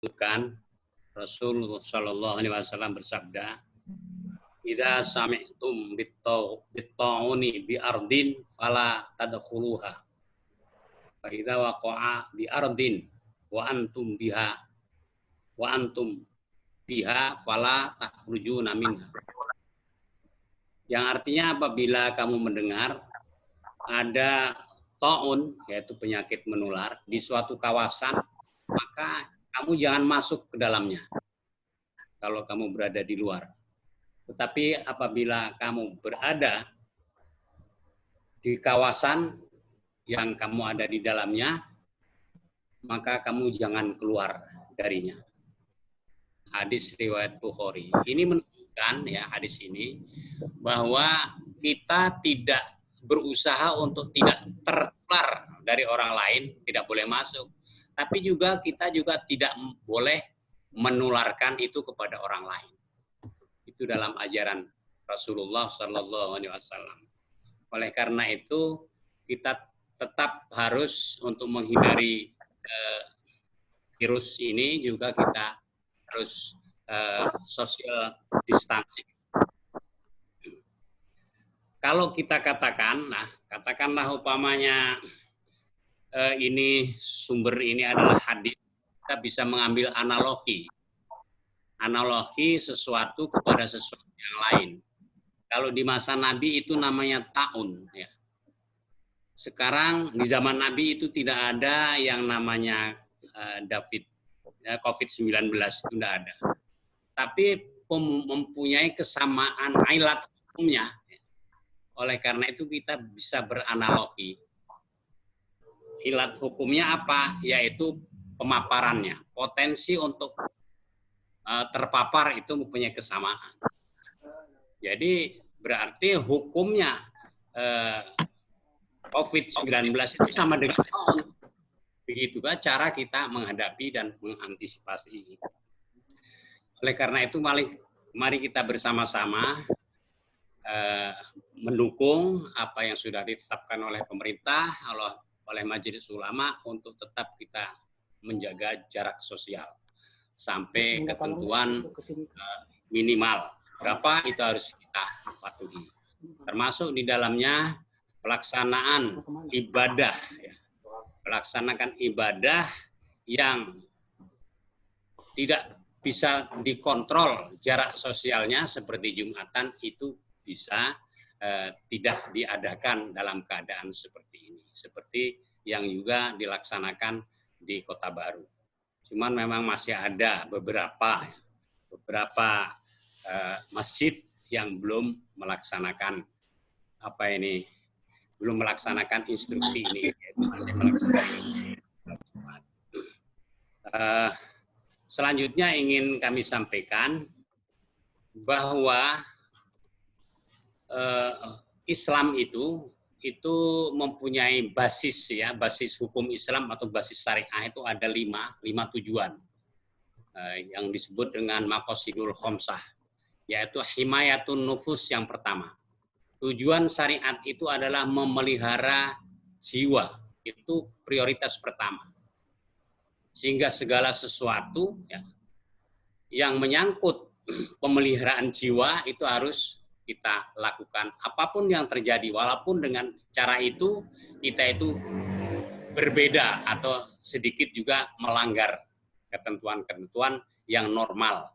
disebutkan Rasulullah Shallallahu Alaihi Wasallam bersabda, "Idza sami'tum bit-ta'uni bi ardin fala tadkhuluha. Fa idza waqa'a bi ardin wa antum biha fala takhrujuna minha." Yang artinya apabila kamu mendengar ada ta'un, yaitu penyakit menular di suatu kawasan, maka kamu jangan masuk ke dalamnya kalau kamu berada di luar. Tetapi apabila kamu berada di kawasan yang kamu ada di dalamnya, maka kamu jangan keluar darinya. Hadis riwayat Bukhari. Ini menunjukkan, ya, hadis ini bahwa kita tidak berusaha untuk tidak tertular dari orang lain, tidak boleh masuk. Tapi juga kita juga tidak boleh menularkan itu kepada orang lain. Itu dalam ajaran Rasulullah Shallallahu Alaihi Wasallam. Oleh karena itu kita tetap harus untuk menghindari virus ini juga kita harus social distancing. Kalau kita katakan, katakanlah umpamanya ini sumber ini adalah hadis, kita bisa mengambil analogi sesuatu kepada sesuatu yang lain. Kalau di masa Nabi itu namanya ta'un, ya. Sekarang di zaman Nabi itu tidak ada yang namanya COVID-19, itu tidak ada. Tapi mempunyai kesamaan ilat hukumnya. Oleh karena itu kita bisa beranalogi. Ilat hukumnya apa? Yaitu pemaparannya. Potensi untuk terpapar itu mempunyai kesamaan. Jadi berarti hukumnya COVID-19 itu sama dengan tahun. Begitukah cara kita menghadapi dan mengantisipasi. Oleh karena itu mari kita bersama-sama mendukung apa yang sudah ditetapkan oleh pemerintah, oleh Majelis Ulama untuk tetap kita menjaga jarak sosial sampai ketentuan minimal berapa itu harus kita patuhi. Termasuk di dalamnya pelaksanaan ibadah, ya. Melaksanakan ibadah yang tidak bisa dikontrol jarak sosialnya seperti Jumatan itu bisa tidak diadakan dalam keadaan seperti ini. Seperti yang juga dilaksanakan di Kota Baru. Cuman memang masih ada beberapa masjid yang belum melaksanakan belum melaksanakan instruksi ini, yaitu masih melaksanakan. Selanjutnya ingin kami sampaikan bahwa Islam itu mempunyai basis, ya, basis hukum Islam atau basis syariah itu ada lima tujuan yang disebut dengan maqasidul khamsah, yaitu himayatun nufus yang pertama. Tujuan syariat itu adalah memelihara jiwa, itu prioritas pertama. Sehingga segala sesuatu, ya, yang menyangkut pemeliharaan jiwa itu harus kita lakukan. Apapun yang terjadi, walaupun dengan cara itu kita itu berbeda atau sedikit juga melanggar ketentuan-ketentuan yang normal.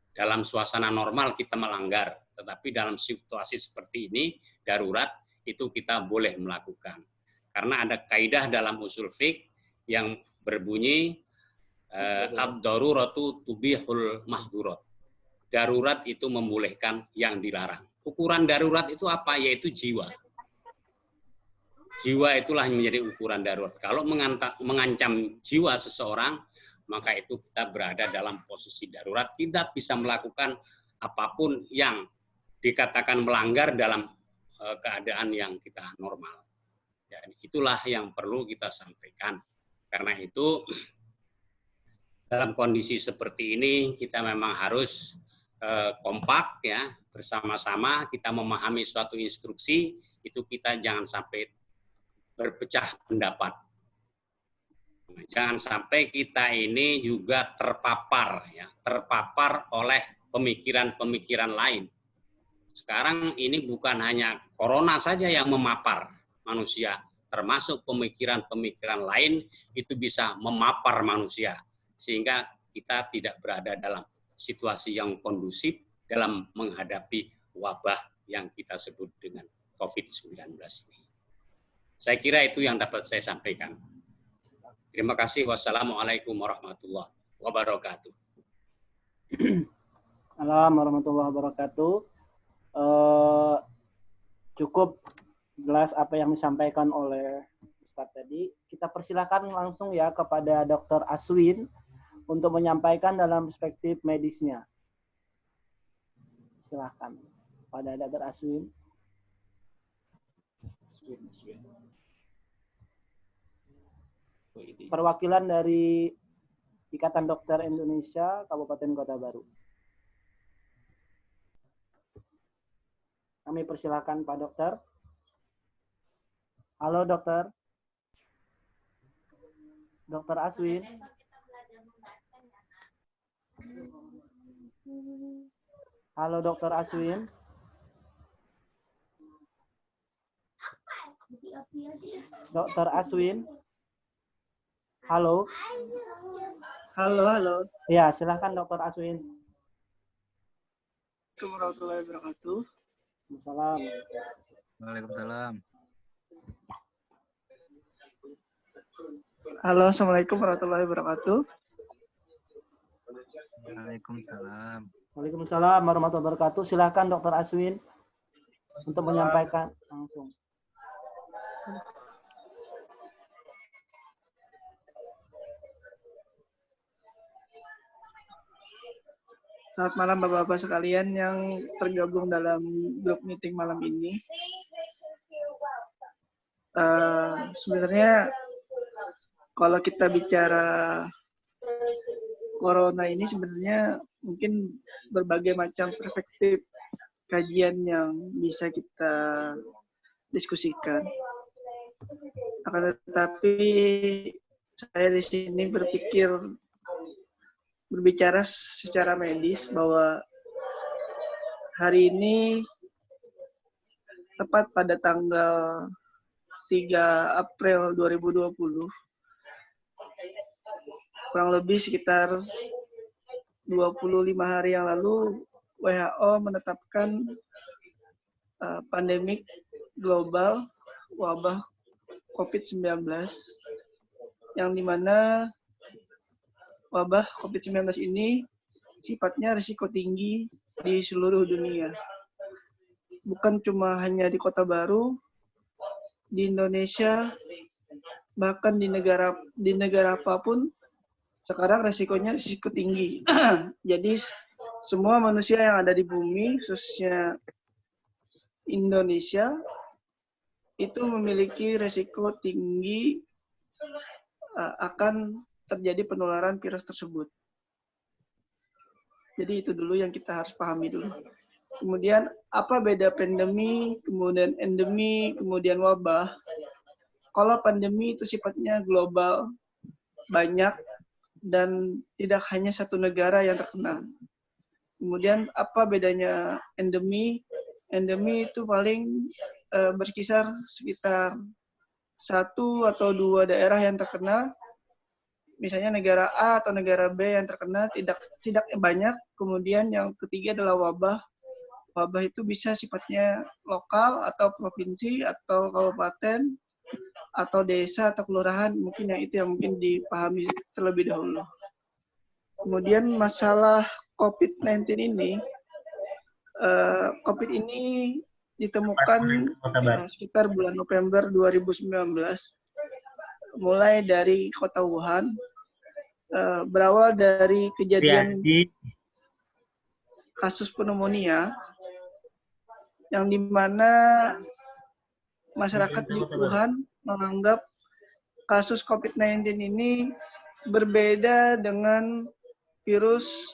Dalam suasana normal kita melanggar, tetapi dalam situasi seperti ini, darurat, itu kita boleh melakukan. Karena ada kaidah dalam usul fiqh yang berbunyi ad-daruratu tubihul mahdurat. Darurat itu membolehkan yang dilarang. Ukuran darurat itu apa? Yaitu jiwa. Jiwa itulah yang menjadi ukuran darurat. Kalau mengancam jiwa seseorang, maka itu kita berada dalam posisi darurat. Tidak bisa melakukan apapun yang dikatakan melanggar dalam keadaan yang kita normal. Dan itulah yang perlu kita sampaikan. Karena itu dalam kondisi seperti ini kita memang harus kompak, ya, bersama-sama kita memahami suatu instruksi, itu kita jangan sampai berpecah pendapat. Jangan sampai kita ini juga terpapar oleh pemikiran-pemikiran lain. Sekarang ini bukan hanya corona saja yang memapar manusia, termasuk pemikiran-pemikiran lain itu bisa memapar manusia, sehingga kita tidak berada dalam situasi yang kondusif dalam menghadapi wabah yang kita sebut dengan COVID-19 ini. Saya kira itu yang dapat saya sampaikan. Terima kasih. Wassalamualaikum warahmatullahi wabarakatuh. Assalamualaikum warahmatullahi wabarakatuh. Cukup jelas apa yang disampaikan oleh Ustadz tadi. Kita persilakan langsung ya kepada Dr. Aswin untuk menyampaikan dalam perspektif medisnya. Silakan pada Dr. Aswin. Perwakilan dari Ikatan Dokter Indonesia Kabupaten Kota Baru. Kami persilakan Pak Dokter. Halo Dokter. Dokter Aswin. Halo Dokter Aswin. Dokter Aswin. Halo. Halo. Ya, silahkan Dokter Aswin. Assalamualaikum warahmatullahi wabarakatuh. Waalaikumsalam. Halo, Assalamualaikum warahmatullahi wabarakatuh. Waalaikumsalam. Waalaikumsalam warahmatullahi wabarakatuh. Silahkan Dokter Aswin untuk menyampaikan langsung. Selamat malam Bapak-Bapak sekalian yang tergabung dalam grup meeting malam ini. Sebenarnya kalau kita bicara corona ini sebenarnya mungkin berbagai macam perspektif kajian yang bisa kita diskusikan. Akan tetapi saya di sini berbicara secara medis bahwa hari ini tepat pada tanggal 3 April 2020, kurang lebih sekitar 25 hari yang lalu WHO menetapkan pandemik global wabah COVID-19 yang dimana wabah COVID-19 ini sifatnya risiko tinggi di seluruh dunia. Bukan cuma hanya di Kota Baru, di Indonesia, bahkan di negara apapun, sekarang risikonya risiko tinggi. Jadi semua manusia yang ada di bumi, khususnya Indonesia, itu memiliki risiko tinggi akan terjadi penularan virus tersebut. Jadi itu dulu yang kita harus pahami dulu. Kemudian apa beda pandemi, kemudian endemi, kemudian wabah? Kalau pandemi itu sifatnya global, banyak, dan tidak hanya satu negara yang terkena. Kemudian apa bedanya endemi? Endemi itu paling berkisar sekitar 1 atau 2 daerah yang terkena. Misalnya negara A atau negara B yang terkena tidak banyak. Kemudian yang ketiga adalah wabah. Wabah itu bisa sifatnya lokal atau provinsi atau kabupaten atau desa atau kelurahan. Mungkin yang mungkin dipahami terlebih dahulu. Kemudian masalah COVID-19 ini, COVID ini ditemukan sekitar bulan November 2019, mulai dari kota Wuhan, berawal dari kejadian kasus pneumonia, yang dimana masyarakat di Wuhan menganggap kasus COVID-19 ini berbeda dengan virus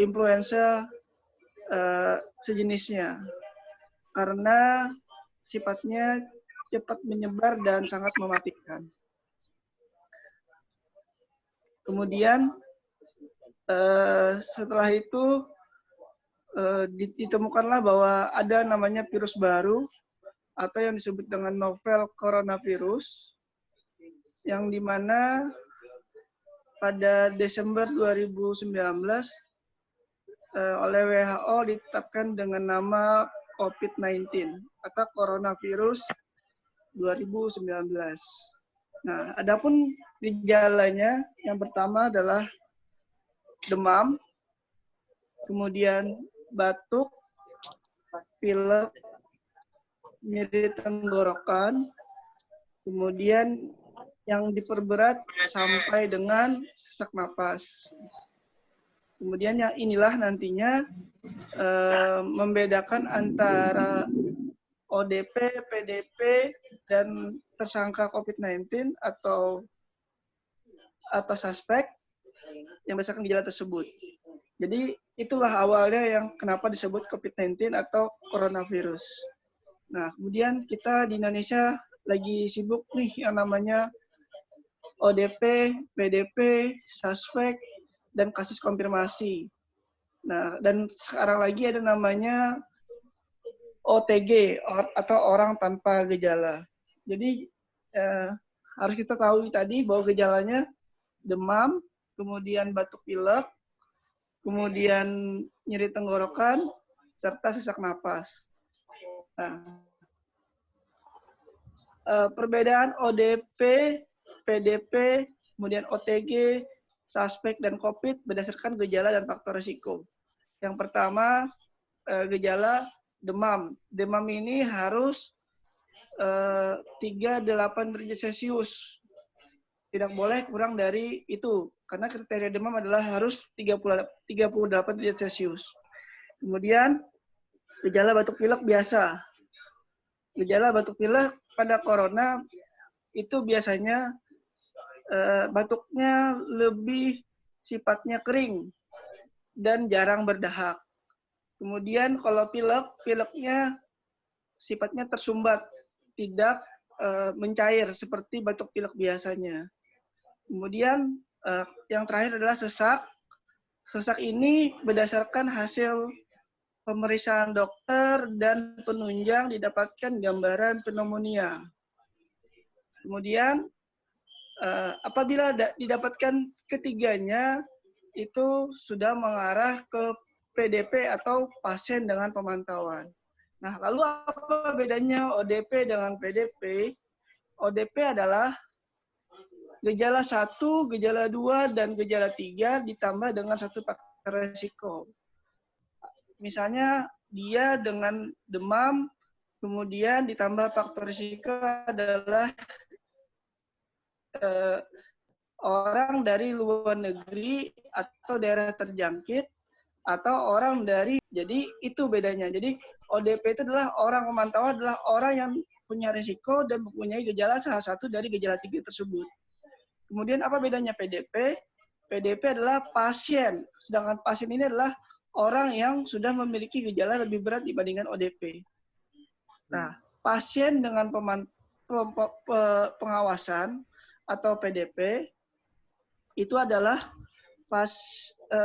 influenza sejenisnya, karena sifatnya cepat menyebar dan sangat mematikan. Kemudian setelah itu ditemukanlah bahwa ada namanya virus baru atau yang disebut dengan novel coronavirus, yang dimana pada Desember 2019 oleh WHO ditetapkan dengan nama COVID-19 atau coronavirus 2019. Nah, adapun gejalanya yang pertama adalah demam, kemudian batuk, pilek, nyeri tenggorokan, kemudian yang diperberat sampai dengan sesak napas. Kemudian yang inilah nantinya membedakan antara ODP, PDP, dan tersangka COVID-19 atau suspek yang berdasarkan gejala tersebut. Jadi itulah awalnya yang kenapa disebut COVID-19 atau coronavirus. Nah, kemudian kita di Indonesia lagi sibuk nih yang namanya ODP, PDP, suspek, dan kasus konfirmasi. Nah, dan sekarang lagi ada namanya OTG atau orang tanpa gejala. Jadi harus kita tahu tadi bahwa gejalanya demam, kemudian batuk pilek, kemudian nyeri tenggorokan, serta sesak napas. Nah, perbedaan ODP, PDP, kemudian OTG, suspek, dan COVID berdasarkan gejala dan faktor risiko. Yang pertama, gejala demam. Demam ini harus 38 derajat Celcius. Tidak boleh kurang dari itu, karena kriteria demam adalah harus 38 derajat Celcius. Kemudian, gejala batuk pilek biasa. Gejala batuk pilek pada corona itu biasanya batuknya lebih sifatnya kering dan jarang berdahak. Kemudian kalau pileknya sifatnya tersumbat, tidak mencair seperti batuk pilek biasanya. Kemudian yang terakhir adalah sesak. Sesak ini berdasarkan hasil pemeriksaan dokter dan penunjang didapatkan gambaran pneumonia. Kemudian apabila didapatkan ketiganya, itu sudah mengarah ke PDP atau pasien dengan pemantauan. Nah, lalu apa bedanya ODP dengan PDP? ODP adalah gejala 1, gejala 2, dan gejala 3 ditambah dengan satu faktor risiko. Misalnya dia dengan demam, kemudian ditambah faktor risiko adalah orang dari luar negeri atau daerah terjangkit, atau orang dari, jadi itu bedanya. Jadi ODP itu adalah orang pemantauan, adalah orang yang punya risiko dan mempunyai gejala salah satu dari gejala 3 tersebut. Kemudian apa bedanya PDP? PDP adalah pasien, sedangkan pasien ini adalah orang yang sudah memiliki gejala lebih berat dibandingkan ODP. Nah, pasien dengan pengawasan atau PDP itu adalah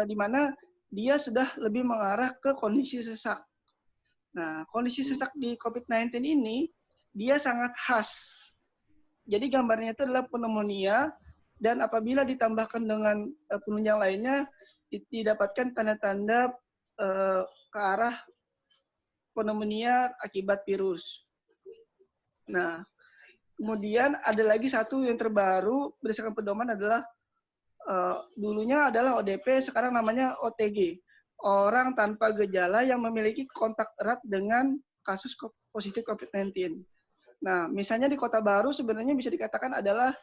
di mana dia sudah lebih mengarah ke kondisi sesak. Nah, kondisi sesak di COVID-19 ini dia sangat khas. Jadi gambarnya itu adalah pneumonia, dan apabila ditambahkan dengan penunjang lainnya, didapatkan tanda-tanda ke arah pneumonia akibat virus. Nah, kemudian ada lagi satu yang terbaru berdasarkan pedoman adalah dulunya adalah ODP, sekarang namanya OTG. Orang tanpa gejala yang memiliki kontak erat dengan kasus positif COVID-19. Nah, misalnya di Kota Baru sebenarnya bisa dikatakan adalah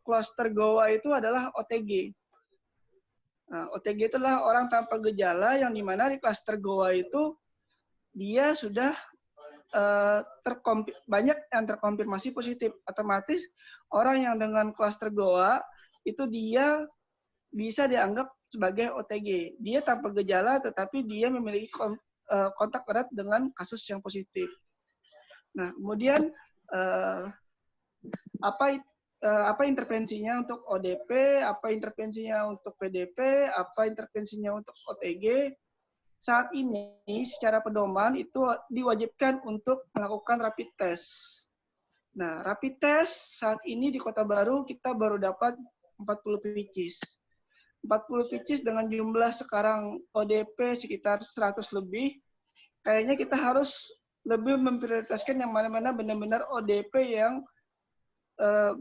klaster Goa itu adalah OTG. Nah, OTG itu adalah orang tanpa gejala yang dimana di klaster Goa itu dia sudah banyak yang terkonfirmasi positif. Otomatis orang yang dengan klaster Goa itu dia bisa dianggap sebagai OTG. Dia tanpa gejala tetapi dia memiliki kontak erat dengan kasus yang positif. Nah, kemudian apa intervensinya untuk ODP, apa intervensinya untuk PDP, apa intervensinya untuk OTG. Saat ini secara pedoman itu diwajibkan untuk melakukan rapid test. Nah, rapid test saat ini di Kota Baru kita baru dapat 40 PCs. 40 PCs dengan jumlah sekarang ODP sekitar 100 lebih. Kayaknya kita harus lebih memprioritaskan yang mana-mana benar-benar ODP yang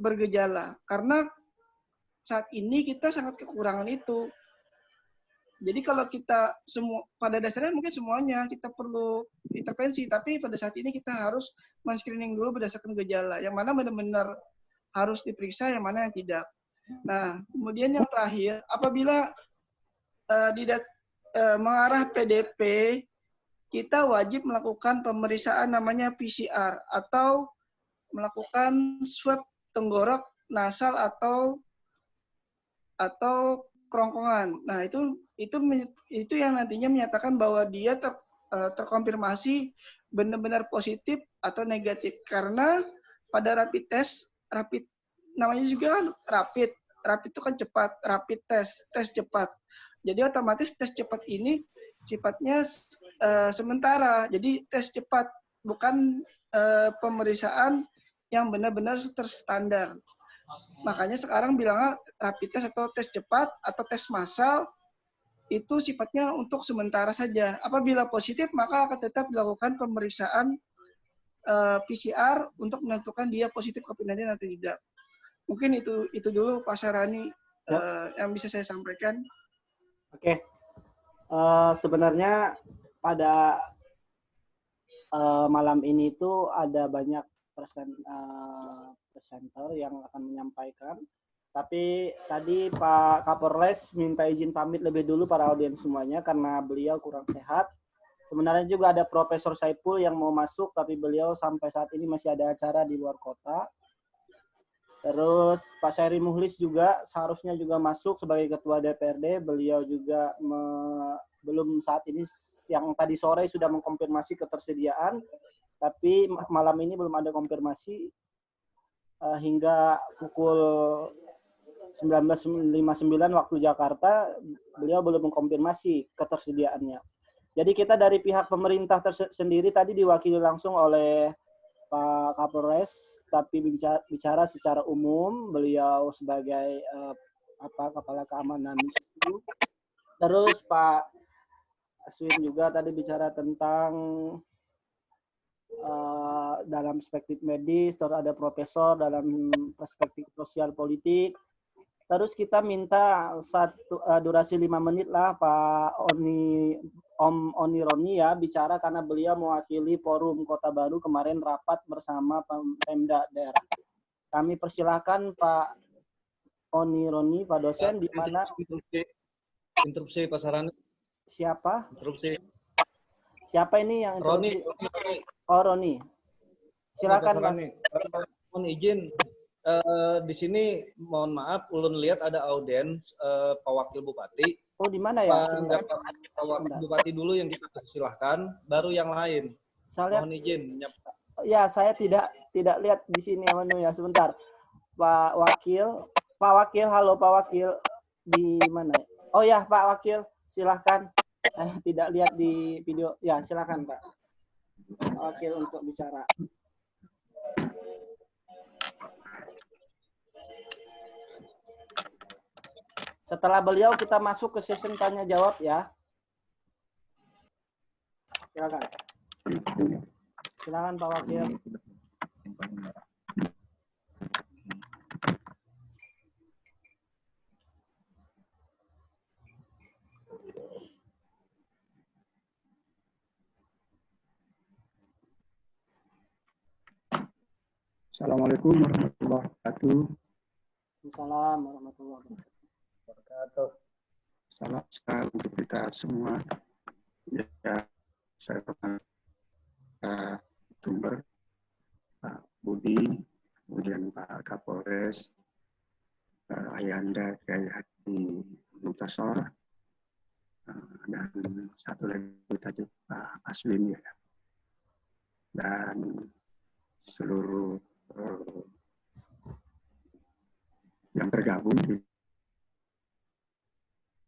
bergejala. Karena saat ini kita sangat kekurangan itu. Jadi kalau kita semua pada dasarnya mungkin semuanya kita perlu intervensi, tapi pada saat ini kita harus men-screening dulu berdasarkan gejala, yang mana benar-benar harus diperiksa, yang mana yang tidak. Nah, kemudian yang terakhir, apabila mengarah PDP, kita wajib melakukan pemeriksaan namanya PCR atau melakukan swab tenggorok, nasal atau kerongkongan. Nah, itu yang nantinya menyatakan bahwa dia terkonfirmasi benar-benar positif atau negatif. Karena pada rapid test, namanya juga kan rapid itu kan cepat, rapid test cepat. Jadi otomatis tes cepat ini sifatnya sementara. Jadi tes cepat, bukan pemeriksaan yang benar-benar terstandar. Makanya sekarang bilangnya rapid test atau tes cepat atau tes massal itu sifatnya untuk sementara saja. Apabila positif maka akan tetap dilakukan pemeriksaan PCR untuk menentukan dia positif COVID-19 atau tidak. Mungkin itu dulu Pak Sarani yang bisa saya sampaikan. Oke. Sebenarnya pada malam ini itu ada banyak presenter yang akan menyampaikan. Tapi tadi Pak Kapolres minta izin pamit lebih dulu para audiens semuanya karena beliau kurang sehat. Sebenarnya juga ada Profesor Saipul yang mau masuk, tapi beliau sampai saat ini masih ada acara di luar kota. Terus Pak Syahri Muhlis juga seharusnya juga masuk sebagai Ketua DPRD. Beliau juga belum saat ini, yang tadi sore sudah mengkonfirmasi ketersediaan, tapi malam ini belum ada konfirmasi. Hingga pukul 19.59 waktu Jakarta, beliau belum mengkonfirmasi ketersediaannya. Jadi kita dari pihak pemerintah sendiri tadi diwakili langsung oleh Pak Kapolres, tapi bicara secara umum, beliau sebagai Kepala Keamanan. Terus Pak Aswin juga tadi bicara tentang dalam perspektif medis, terus ada profesor dalam perspektif sosial politik. Terus kita minta durasi 5 menit lah Pak Om Oni Roni ya bicara karena beliau mewakili Forum Kota Baru kemarin rapat bersama Pemda daerah. Kami persilahkan Pak Oni Roni, Pak dosen, di mana interupsi Pak Sarani. Siapa? Interupsi. Siapa ini yang interupsi? Roni. Oh, Roni. Silakan Pak. Mohon izin. Di sini mohon maaf, ulun lihat ada audiens Pak Wakil Bupati. Oh, di mana ya? Pak Wakil Bupati dulu yang kita persilahkan, baru yang lain. Mohon izin. Ya, saya tidak lihat di sini ya. Sebentar. Pak Wakil, halo Pak Wakil, di mana? Oh ya, Pak Wakil, silahkan. Tidak lihat di video. Ya, silahkan Pak Wakil untuk bicara. Setelah beliau kita masuk ke sesi tanya jawab ya. Silakan. Silakan Pak Wakil. Assalamualaikum warahmatullahi wabarakatuh. Assalamualaikum warahmatullahi wabarakatuh. Salam sehat untuk kita semua. Ya, saya Pak Sumber, Pak Budi, kemudian Pak Kapolres, Ayanda Kiai Haji Muktasor, dan satu lagi tadi Pak Aswin ya, dan seluruh yang tergabung di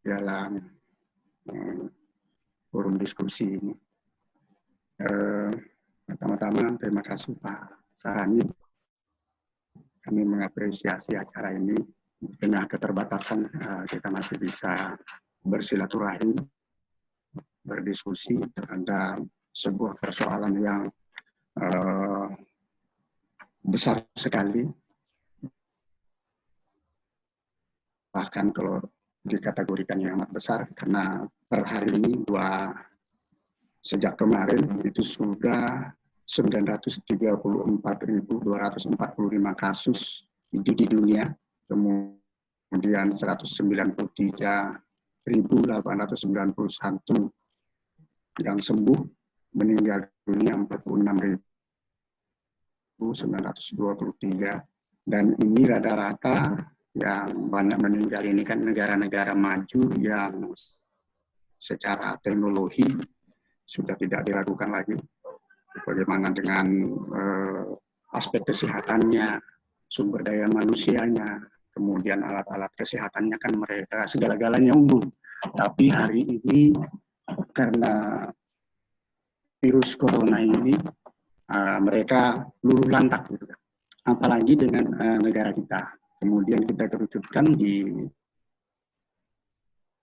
dalam forum diskusi ini. Pertama-tama terima kasih Pak Sarani. Kami mengapresiasi acara ini. Dengan keterbatasan kita masih bisa bersilaturahim, berdiskusi terhadap sebuah persoalan yang besar sekali. Bahkan kalau dikategorikan yang amat besar, karena per hari ini sejak kemarin itu sudah 934.245 kasus di dunia, kemudian 193.891 yang sembuh, meninggal dunia 46.923, dan ini rata-rata yang banyak meninggal ini kan negara-negara maju yang secara teknologi sudah tidak diragukan lagi. Bagaimana dengan aspek kesehatannya, sumber daya manusianya, kemudian alat-alat kesehatannya kan mereka segala-galanya unggul. Tapi hari ini karena virus corona ini mereka luluh lantak, gitu. Apalagi dengan negara kita. Kemudian kita kerucutkan di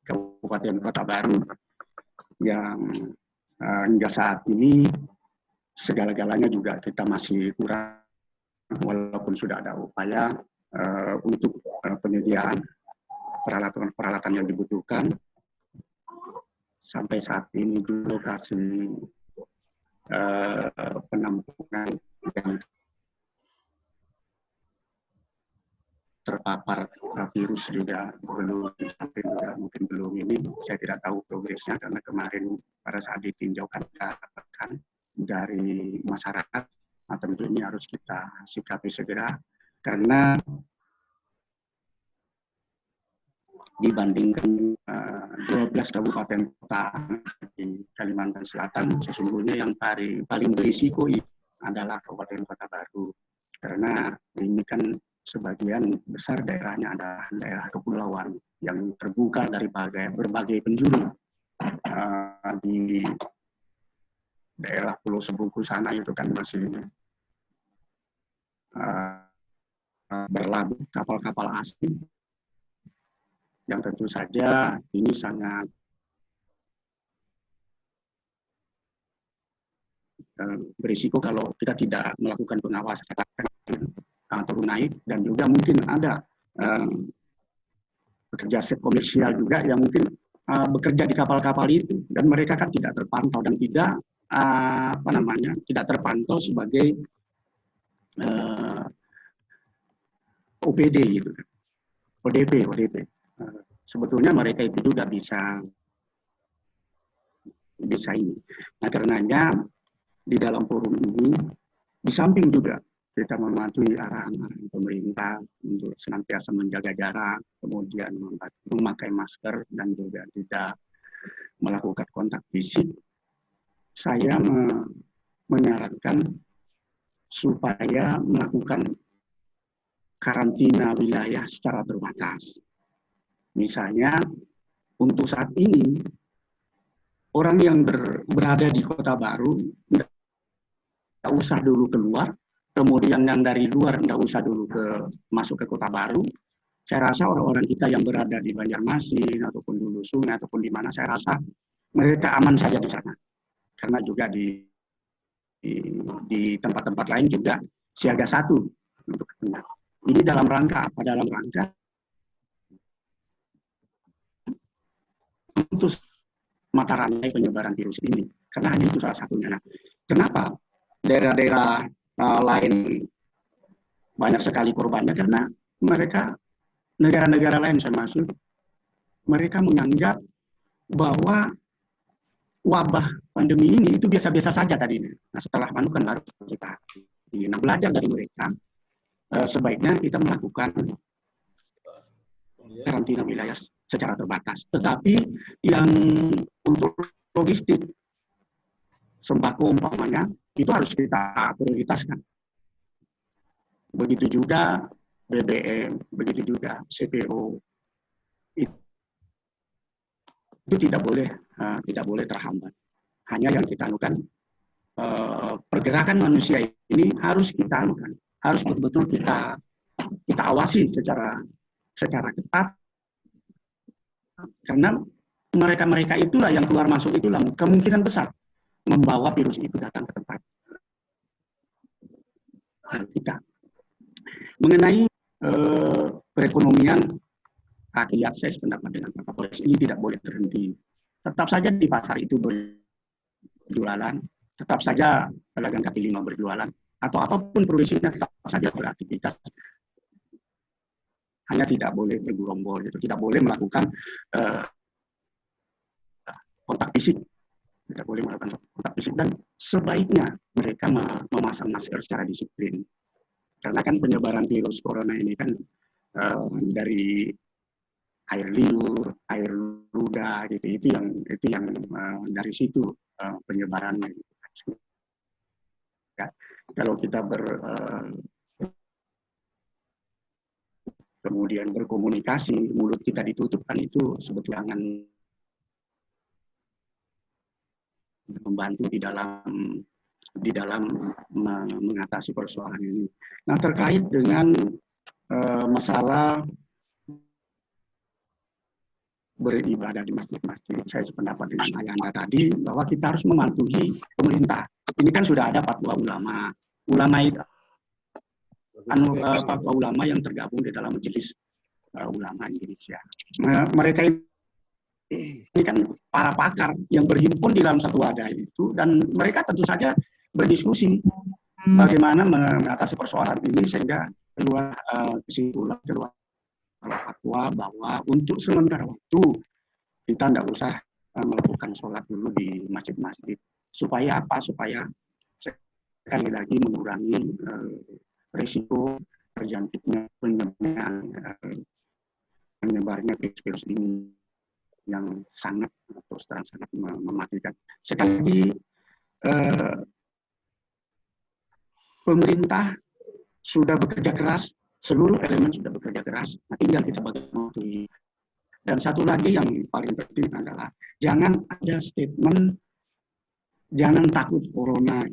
Kabupaten Kota Baru yang hingga saat ini segala-galanya juga kita masih kurang, walaupun sudah ada upaya untuk penyediaan peralatan-peralatan yang dibutuhkan. Sampai saat ini di lokasi penampungan yang terpapar virus juga mungkin belum ini. Saya tidak tahu progresnya karena kemarin pada saat ditinjau kan dari masyarakat. Nah, tentu ini harus kita sikapi segera karena dibandingkan 12 kabupaten kota di Kalimantan Selatan, sesungguhnya yang paling berisiko adalah Kabupaten Kota Baru, karena ini kan sebagian besar daerahnya adalah daerah kepulauan yang terbuka dari berbagai penjuru. Di daerah Pulau Sebuku sana itu kan masih berlabuh kapal-kapal asing yang tentu saja ini sangat berisiko kalau kita tidak melakukan pengawasan turun naik, dan juga mungkin ada pekerja komersial juga yang mungkin bekerja di kapal-kapal itu dan mereka kan tidak terpantau dan tidak tidak terpantau sebagai OPD gitu kan, ODP. Sebetulnya mereka itu juga bisa ini. Nah, karenanya di dalam forum ini di samping juga kita mematuhi arahan pemerintah untuk senantiasa menjaga jarak, kemudian memakai masker dan juga tidak melakukan kontak fisik. Saya menyarankan supaya melakukan karantina wilayah secara terbatas. Misalnya untuk saat ini orang yang berada di Kota Baru nggak usah dulu keluar, kemudian yang dari luar nggak usah dulu masuk ke Kota Baru. Saya rasa orang-orang kita yang berada di Banjarmasin ataupun Hulu Sungai ataupun di mana, saya rasa mereka aman saja di sana. Karena juga di tempat-tempat lain juga siaga 1 untuk kepentingan. Ini dalam rangka apa? Dalam rangka memutus mata rantai penyebaran virus ini. Karena hanya itu salah satunya. Nah, kenapa daerah-daerah lain banyak sekali korbannya? Karena mereka, negara-negara lain saya maksud, mereka menganggap bahwa wabah pandemi ini itu biasa-biasa saja tadinya. Nah, setelah Manu kan baru kita belajar dari mereka, sebaiknya kita melakukan karantina wilayah secara terbatas. Tetapi yang untuk logistik, sembako umpamanya, itu harus kita prioritaskan. Begitu juga BBM, begitu juga CPO, itu tidak boleh terhambat. Hanya yang kita anukan, pergerakan manusia ini harus kita anukan, harus betul-betul kita awasi secara ketat, karena mereka itulah yang keluar masuk, itulah kemungkinan besar membawa virus itu datang ke tempat kita. Mengenai perekonomian rakyat, saya sependapat dengan Pak Kapolres, ini tidak boleh terhenti. Tetap saja di pasar itu berjualan, tetap saja pedagang kaki lima berjualan, atau apapun produksinya tetap saja beraktivitas. Hanya tidak boleh bergerombol, gitu. Tidak boleh melakukan kontak fisik, tidak boleh melakukan kontak fisik, dan sebaiknya mereka memasang masker secara disiplin. Karena kan penyebaran virus corona ini kan dari air liur, air ludah, gitu. Itu yang dari situ penyebarannya. Ya, kalau kita kemudian berkomunikasi, mulut kita ditutupkan, itu sebetulnya membantu di dalam mengatasi persoalan ini. Nah, terkait dengan masalah beribadah di masjid-masjid, saya sependapat dengan Ayanda tadi bahwa kita harus mematuhi pemerintah. Ini kan sudah ada fatwa ulama itu fatwa ulama yang tergabung di dalam majelis ulama Indonesia. Mereka ini kan para pakar yang berhimpun di dalam satu wadah itu, dan mereka tentu saja berdiskusi bagaimana mengatasi persoalan ini sehingga keluar kesimpulan, keluar fatwa bahwa untuk sementara waktu kita tidak usah melakukan sholat dulu di masjid-masjid. Supaya apa? Supaya sekali lagi mengurangi risiko terjangkitnya penyebarnya virus ini yang sangat mematikan. Sekali lagi, pemerintah sudah bekerja keras, seluruh elemen sudah bekerja keras. Nah, tinggal kita bagaimana. Dan satu lagi yang paling penting adalah jangan ada statement jangan takut corona.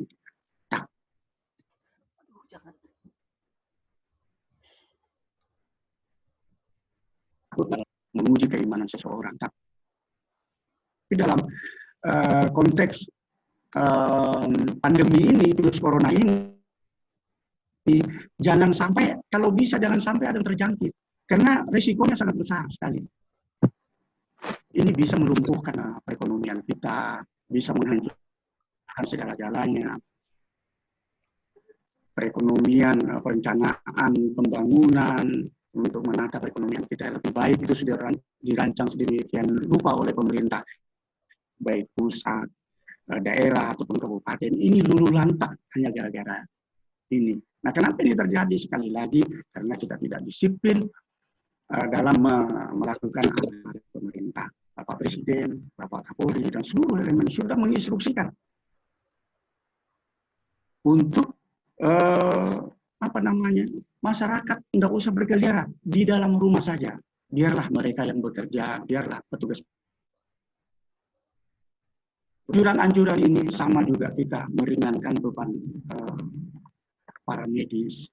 Takut menguji keimanan seseorang. Tapi dalam konteks pandemi ini, virus corona ini, jangan sampai, kalau bisa jangan sampai ada yang terjangkit, karena risikonya sangat besar sekali. Ini bisa melumpuhkan perekonomian kita, bisa menghancurkan segala-galanya. Perekonomian, perencanaan, pembangunan untuk menata perekonomian kita lebih baik itu sudah dirancang sedemikian rupa oleh pemerintah, baik pusat, daerah ataupun kabupaten. Ini luluh lantak hanya gara-gara ini. Nah, kenapa ini terjadi? Sekali lagi karena kita tidak disiplin dalam melakukan arahan pemerintah. Bapak Presiden, Bapak Kapolri, dan seluruh elemen sudah menginstruksikan untuk masyarakat tidak usah berkeliaran di dalam rumah saja. Biarlah mereka yang bekerja, biarlah petugas. Anjuran ini sama juga kita meringankan beban para medis,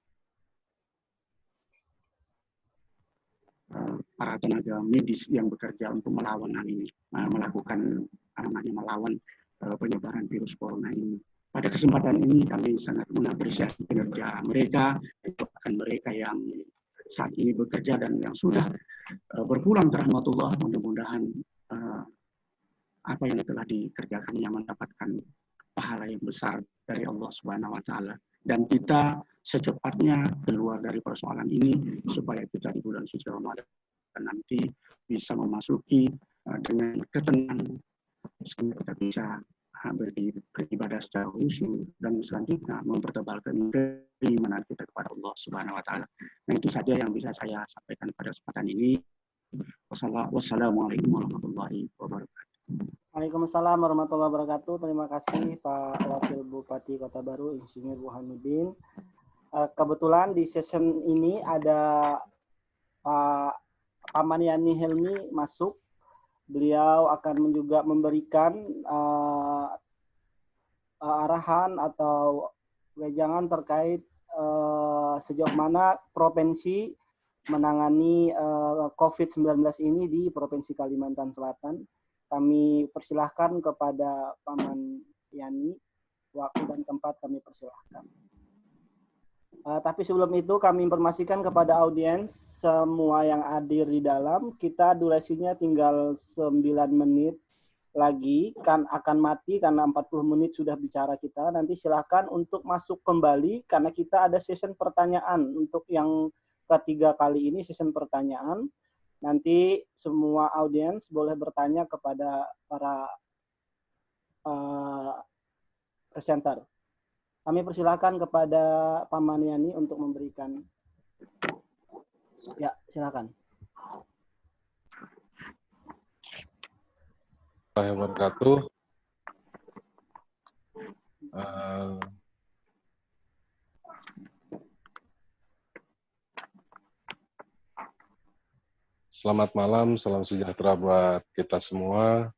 para tenaga medis yang bekerja untuk melawan hal ini, melawan penyebaran virus corona ini. Pada kesempatan ini kami sangat mengapresiasi kinerja mereka, mereka yang saat ini bekerja dan yang sudah berpulang ke rahmatullah. Mudah-mudahan apa yang telah dikerjakannya mendapatkan pahala yang besar dari Allah Subhanahu wa Ta'ala, dan kita secepatnya keluar dari persoalan ini supaya kita di bulan suci Ramadan nanti bisa memasuki dengan ketenangan, sehingga kita bisa beribadah secara khusyuk dan selanjutnya mempertebalkan keimanan kita kepada Allah Subhanahu wa Ta'ala. Nah, itu saja yang bisa saya sampaikan pada kesempatan ini. Wassalamualaikum warahmatullahi wabarakatuh. Waalaikumsalam warahmatullahi wabarakatuh. Terima kasih Pak Wakil Bupati Kota Baru Insinyur Burhanuddin. Kebetulan di session ini ada Pak Pamaniani Helmi masuk. Beliau akan juga memberikan arahan atau wejangan terkait sejauh mana provinsi menangani COVID-19 ini di Provinsi Kalimantan Selatan. Kami persilahkan kepada Paman Yani, waktu dan tempat kami persilahkan. Tapi sebelum itu kami informasikan kepada audiens semua yang hadir di dalam, kita durasinya tinggal 9 menit lagi, kan akan mati karena 40 menit sudah bicara kita. Nanti silakan untuk masuk kembali karena kita ada session pertanyaan. Untuk yang ketiga kali ini session pertanyaan. Nanti semua audiens boleh bertanya kepada para presenter. Kami persilakan kepada Pak Maniani untuk memberikan. Ya, silakan. Wabarakatuh. Selamat malam, salam sejahtera buat kita semua.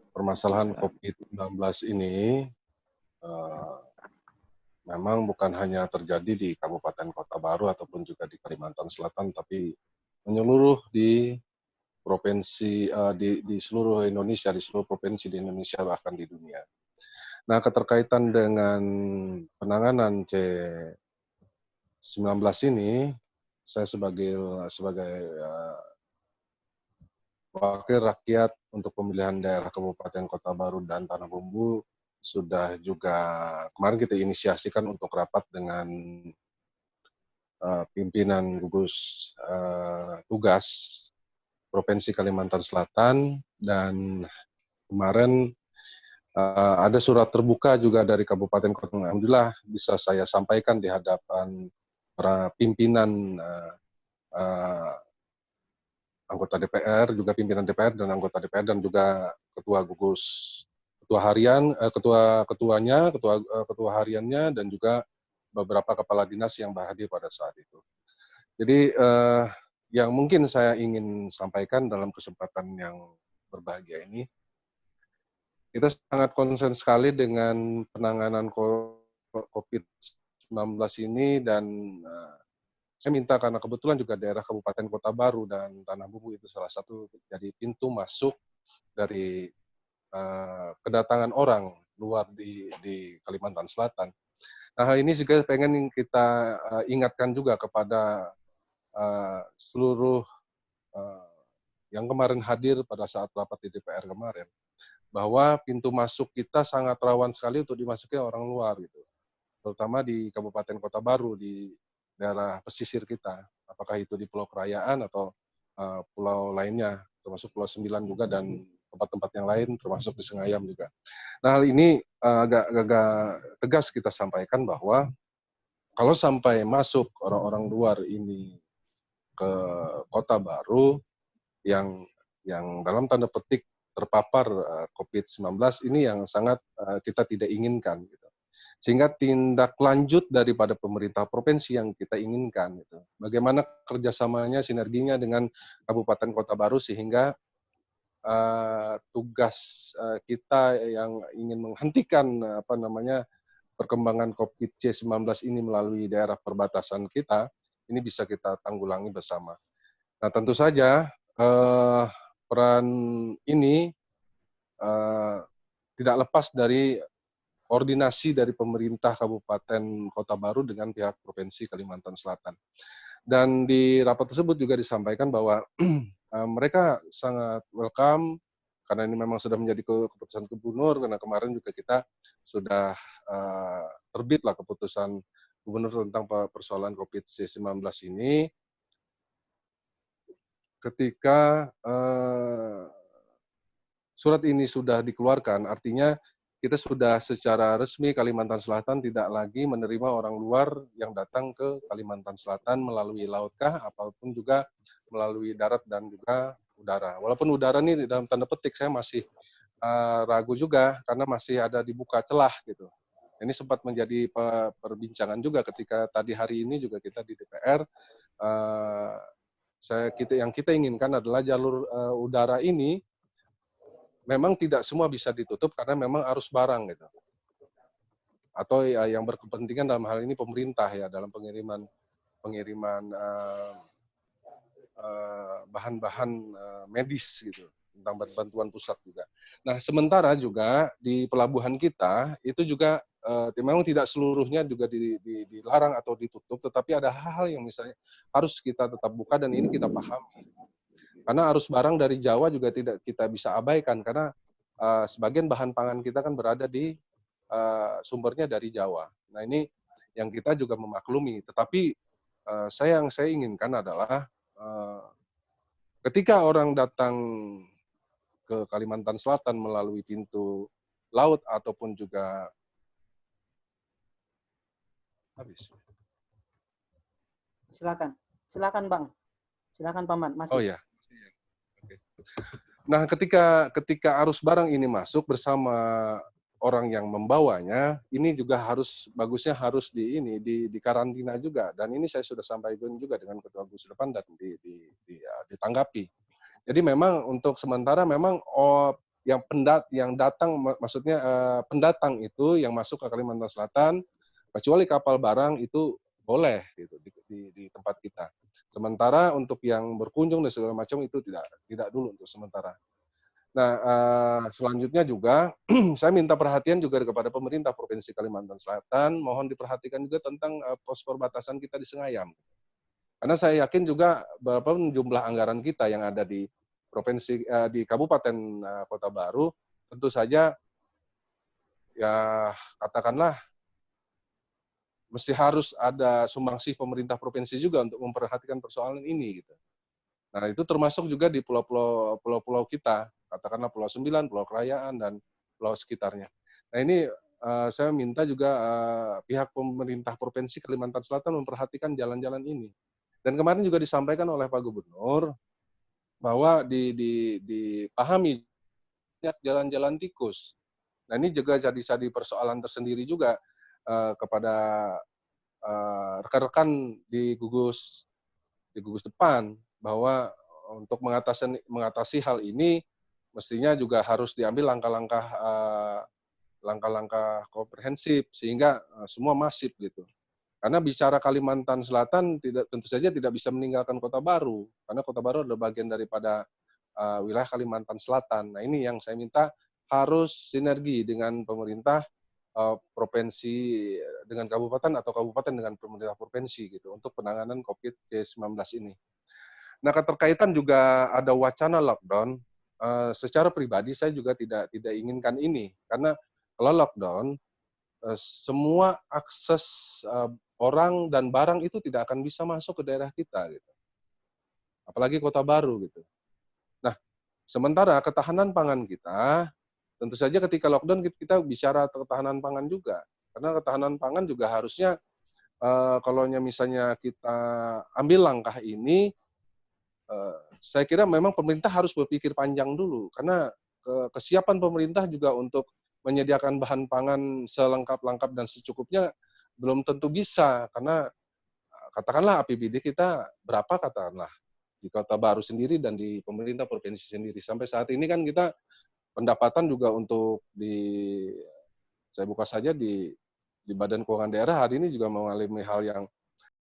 Permasalahan COVID-19 ini memang bukan hanya terjadi di Kabupaten Kota Baru ataupun juga di Kalimantan Selatan, tapi menyeluruh di provinsi di seluruh Indonesia, di seluruh provinsi di Indonesia, bahkan di dunia. Nah, keterkaitan dengan penanganan C19 ini, saya sebagai wakil rakyat untuk pemilihan daerah Kabupaten Kota Baru dan Tanah Bumbu sudah juga kemarin kita inisiasikan untuk rapat dengan pimpinan gugus tugas Provinsi Kalimantan Selatan, dan kemarin ada surat terbuka juga dari Kabupaten Kota. Alhamdulillah bisa saya sampaikan di hadapan para pimpinan anggota DPR, juga pimpinan DPR dan anggota DPR, dan juga ketua gugus, ketua harian, ketua hariannya, dan juga beberapa kepala dinas yang berhadir pada saat itu. Jadi yang mungkin saya ingin sampaikan dalam kesempatan yang berbahagia ini, kita sangat konsen sekali dengan penanganan COVID-19 ini, dan saya minta, karena kebetulan juga daerah Kabupaten Kota Baru dan Tanah Bumbu itu salah satu jadi pintu masuk dari kedatangan orang luar di Kalimantan Selatan. Nah, hal ini juga pengen kita ingatkan juga kepada seluruh yang kemarin hadir pada saat rapat di DPR kemarin, bahwa pintu masuk kita sangat rawan sekali untuk dimasuki orang luar, gitu. Terutama di Kabupaten Kota Baru, di daerah pesisir kita, apakah itu di Pulau Kerayaan atau pulau lainnya, termasuk Pulau Sembilan juga, dan tempat-tempat yang lain, termasuk di Sengayam juga. Nah, hal ini agak tegas kita sampaikan bahwa kalau sampai masuk orang-orang luar ini ke Kota Baru yang dalam tanda petik terpapar COVID-19 ini, yang sangat kita tidak inginkan, gitu. Sehingga tindak lanjut daripada pemerintah provinsi yang kita inginkan, gitu. Bagaimana kerjasamanya, sinerginya dengan Kabupaten Kota Baru, sehingga tugas kita yang ingin menghentikan perkembangan COVID-19 ini melalui daerah perbatasan kita, ini bisa kita tanggulangi bersama. Nah, tentu saja peran ini tidak lepas dari koordinasi dari pemerintah Kabupaten Kota Baru dengan pihak Provinsi Kalimantan Selatan. Dan di rapat tersebut juga disampaikan bahwa mereka sangat welcome, karena ini memang sudah menjadi keputusan Gubernur, karena kemarin juga kita sudah terbitlah keputusan Gubernur tentang persoalan COVID-19 ini. Ketika surat ini sudah dikeluarkan, artinya kita sudah secara resmi Kalimantan Selatan tidak lagi menerima orang luar yang datang ke Kalimantan Selatan melalui lautkah, ataupun juga melalui darat dan juga udara. Walaupun udara ini dalam tanda petik saya masih ragu juga, karena masih ada dibuka celah, gitu. Ini sempat menjadi perbincangan juga ketika tadi hari ini juga kita di DPR. Yang kita inginkan adalah jalur udara ini memang tidak semua bisa ditutup karena memang arus barang gitu. Atau ya, yang berkepentingan dalam hal ini pemerintah ya dalam pengiriman bahan-bahan medis gitu tentang bantuan pusat juga. Nah sementara juga di pelabuhan kita itu juga memang tidak seluruhnya juga dilarang atau ditutup, tetapi ada hal-hal yang misalnya harus kita tetap buka dan ini kita pahami. Karena arus barang dari Jawa juga tidak kita bisa abaikan karena sebagian bahan pangan kita kan berada di sumbernya dari Jawa. Nah ini yang kita juga memaklumi, tetapi yang saya inginkan adalah ketika orang datang ke Kalimantan Selatan melalui pintu laut ataupun juga habis. Silakan Bang. Silakan Paman. Masih. Oh ya. Oke. Nah ketika arus barang ini masuk bersama orang yang membawanya, ini juga bagusnya harus di karantina juga. Dan ini saya sudah sampaikan juga dengan Ketua Gugus Depan dan ditanggapi. Jadi memang untuk sementara memang yang datang, maksudnya pendatang itu yang masuk ke Kalimantan Selatan, kecuali kapal barang itu boleh gitu di tempat kita. Sementara untuk yang berkunjung dan segala macam itu tidak dulu untuk sementara. Nah, selanjutnya juga saya minta perhatian juga kepada pemerintah Provinsi Kalimantan Selatan, mohon diperhatikan juga tentang pos perbatasan kita di Sengayam. Karena saya yakin juga berapa jumlah anggaran kita yang ada di provinsi di Kabupaten Kota Baru, tentu saja ya katakanlah mesti harus ada sumbangsih pemerintah provinsi juga untuk memperhatikan persoalan ini gitu. Nah, itu termasuk juga di pulau-pulau kita, katakanlah Pulau Sembilan, Pulau Kerayaan, dan pulau sekitarnya. Nah, ini saya minta juga pihak pemerintah Provinsi Kalimantan Selatan memperhatikan jalan-jalan ini. Dan kemarin juga disampaikan oleh Pak Gubernur bahwa dipahami jalan-jalan tikus. Nah, ini juga jadi persoalan tersendiri juga kepada rekan-rekan di gugus depan, bahwa untuk mengatasi hal ini mestinya juga harus diambil langkah-langkah komprehensif sehingga semua masif gitu. Karena bicara Kalimantan Selatan tentu saja tidak bisa meninggalkan Kota Baru karena Kota Baru adalah bagian daripada wilayah Kalimantan Selatan. Nah ini yang saya minta harus sinergi dengan pemerintah provinsi dengan kabupaten atau kabupaten dengan pemerintah provinsi gitu untuk penanganan COVID-19 ini. Nah, keterkaitan juga ada wacana lockdown. Secara pribadi saya juga tidak inginkan ini karena kalau lockdown semua akses orang dan barang itu tidak akan bisa masuk ke daerah kita gitu. Apalagi Kota Baru gitu. Nah, sementara ketahanan pangan kita tentu saja ketika lockdown kita bicara ketahanan pangan juga. Karena ketahanan pangan juga harusnya kalau misalnya kita ambil langkah ini saya kira memang pemerintah harus berpikir panjang dulu karena kesiapan pemerintah juga untuk menyediakan bahan pangan selengkap-lengkap dan secukupnya belum tentu bisa karena katakanlah APBD kita berapa katakanlah di Kota Baru sendiri dan di pemerintah provinsi sendiri. Sampai saat ini kan kita pendapatan juga untuk saya buka saja di Badan Keuangan Daerah hari ini juga mengalami hal yang